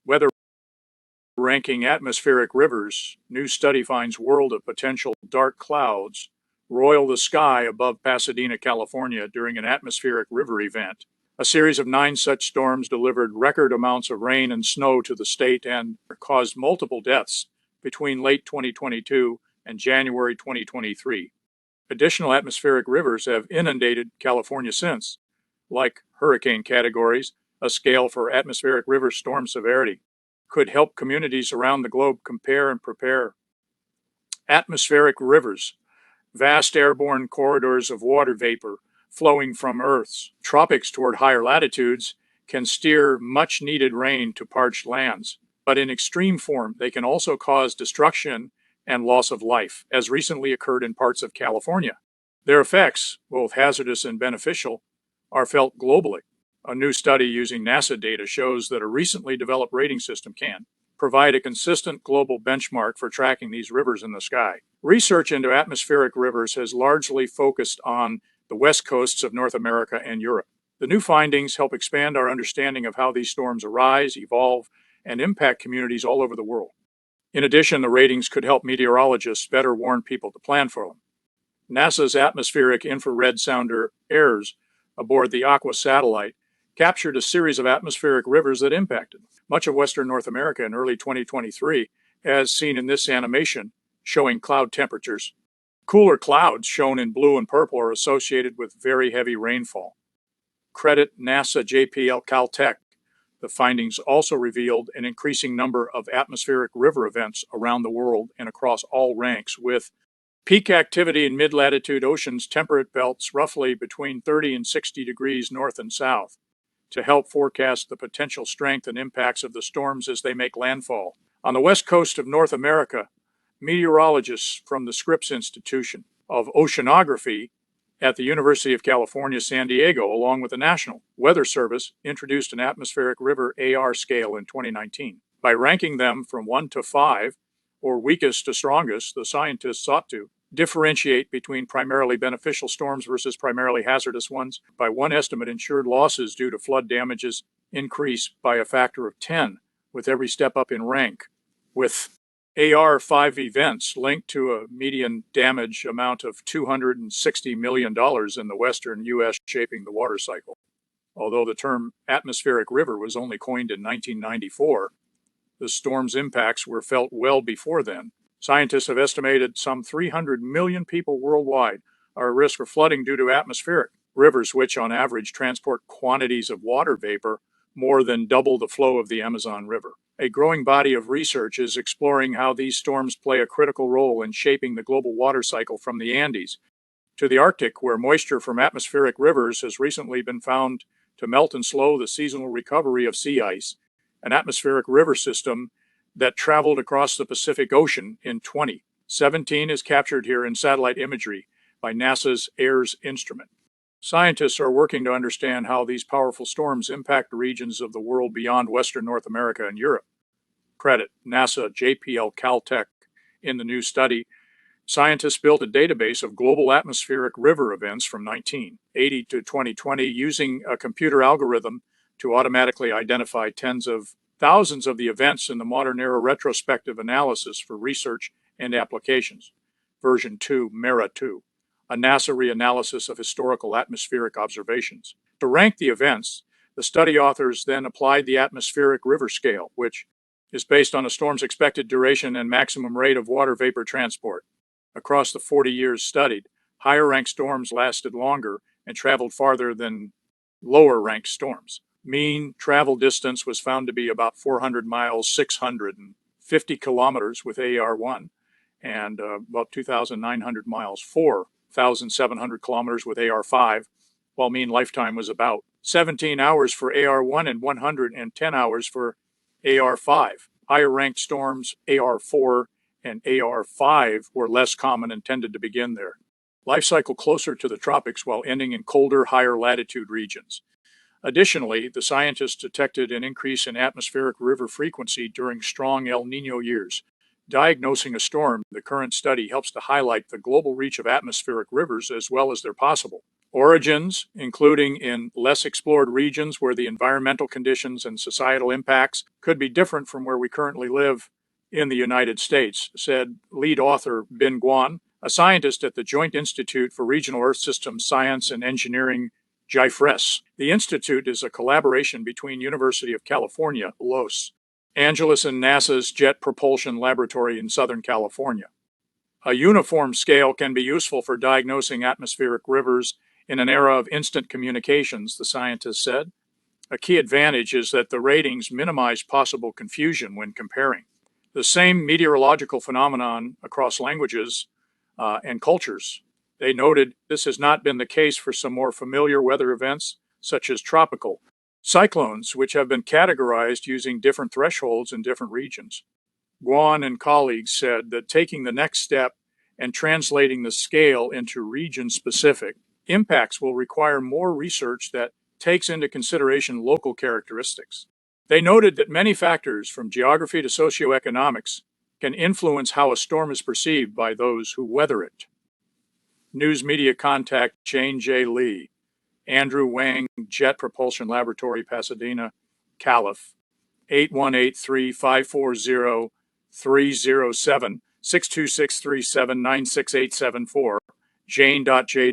Weather ranking atmospheric rivers. New study finds world of potential dark clouds roil the sky above Pasadena, California during an atmospheric river event. A series of 9 such storms delivered record amounts of rain and snow to the state and caused multiple deaths between late 2022 and January 2023. Additional atmospheric rivers have inundated California since, like hurricane categories, a scale for atmospheric river storm severity, could help communities around the globe compare and prepare. Atmospheric rivers, vast airborne corridors of water vapor flowing from Earth's tropics toward higher latitudes, can steer much needed rain to parched lands. But in extreme form, they can also cause destruction and loss of life, as recently occurred in parts of California. Their effects, both hazardous and beneficial, are felt globally. A new study using NASA data shows that a recently developed rating system can provide a consistent global benchmark for tracking these rivers in the sky. Research into atmospheric rivers has largely focused on the west coasts of North America and Europe. The new findings help expand our understanding of how these storms arise, evolve, and impact communities all over the world. In addition, the ratings could help meteorologists better warn people to plan for them. NASA's atmospheric infrared sounder AIRS aboard the Aqua satellite captured a series of atmospheric rivers that impacted much of western North America in early 2023, as seen in this animation showing cloud temperatures. Cooler clouds, shown in blue and purple, are associated with very heavy rainfall. Credit NASA JPL Caltech. The findings also revealed an increasing number of atmospheric river events around the world and across all ranks, with peak activity in mid-latitude oceans temperate belts roughly between 30 and 60 degrees north and south, to help forecast the potential strength and impacts of the storms as they make landfall. On the west coast of North America, meteorologists from the Scripps Institution of Oceanography at the University of California, San Diego, along with the National Weather Service, introduced an atmospheric river AR scale in 2019. By ranking them from 1 to 5, or weakest to strongest, the scientists sought to differentiate between primarily beneficial storms versus primarily hazardous ones. By one estimate, insured losses due to flood damages increase by a factor of 10 with every step up in rank, with AR5 events linked to a median damage amount of $260 million in the western U.S. shaping the water cycle. Although the term atmospheric river was only coined in 1994, the storm's impacts were felt well before then. Scientists have estimated some 300 million people worldwide are at risk of flooding due to atmospheric rivers, which on average transport quantities of water vapor more than double the flow of the Amazon River. A growing body of research is exploring how these storms play a critical role in shaping the global water cycle from the Andes to the Arctic, where moisture from atmospheric rivers has recently been found to melt and slow the seasonal recovery of sea ice. An atmospheric river system that traveled across the Pacific Ocean in 2017 is captured here in satellite imagery by NASA's AIRS instrument. Scientists are working to understand how these powerful storms impact regions of the world beyond Western North America and Europe. Credit NASA JPL Caltech. In the new study, scientists built a database of global atmospheric river events from 1980 to 2020 using a computer algorithm to automatically identify tens of thousands of the events in the modern era retrospective analysis for research and applications. Version 2, MERA 2. A NASA reanalysis of historical atmospheric observations. To rank the events, the study authors then applied the atmospheric river scale, which is based on a storm's expected duration and maximum rate of water vapor transport. Across the 40 years studied, higher-ranked storms lasted longer and traveled farther than lower-ranked storms. Mean travel distance was found to be about 400 miles, 650 kilometers with AR1, and about 2,900 miles, 4,700 kilometers with AR5, while mean lifetime was about 17 hours for AR1 and 110 hours for AR5. Higher-ranked storms, AR4 and AR5, were less common and tended to begin there. Life cycle closer to the tropics while ending in colder, higher latitude regions. Additionally, the scientists detected an increase in atmospheric river frequency during strong El Niño years. Diagnosing a storm, the current study helps to highlight the global reach of atmospheric rivers as well as their possible Origins, including in less explored regions where the environmental conditions and societal impacts could be different from where we currently live in the United States, said lead author Bin Guan, a scientist at the Joint Institute for Regional Earth Systems Science and Engineering, JIFRES. The institute is a collaboration between University of California, Los Angeles, and NASA's Jet Propulsion Laboratory in Southern California. A uniform scale can be useful for diagnosing atmospheric rivers in an era of instant communications, the scientist said. A key advantage is that the ratings minimize possible confusion when comparing the same meteorological phenomenon across languages and cultures. They noted this has not been the case for some more familiar weather events, such as tropical cyclones, which have been categorized using different thresholds in different regions. Guan and colleagues said that taking the next step and translating the scale into region-specific impacts will require more research that takes into consideration local characteristics. They noted that many factors, from geography to socioeconomics, can influence how a storm is perceived by those who weather it. News media contact Jane J. Lee, Andrew Wang, Jet Propulsion Laboratory, Pasadena, Calif. 8183-540-307, 626-379-687-4, jane.j.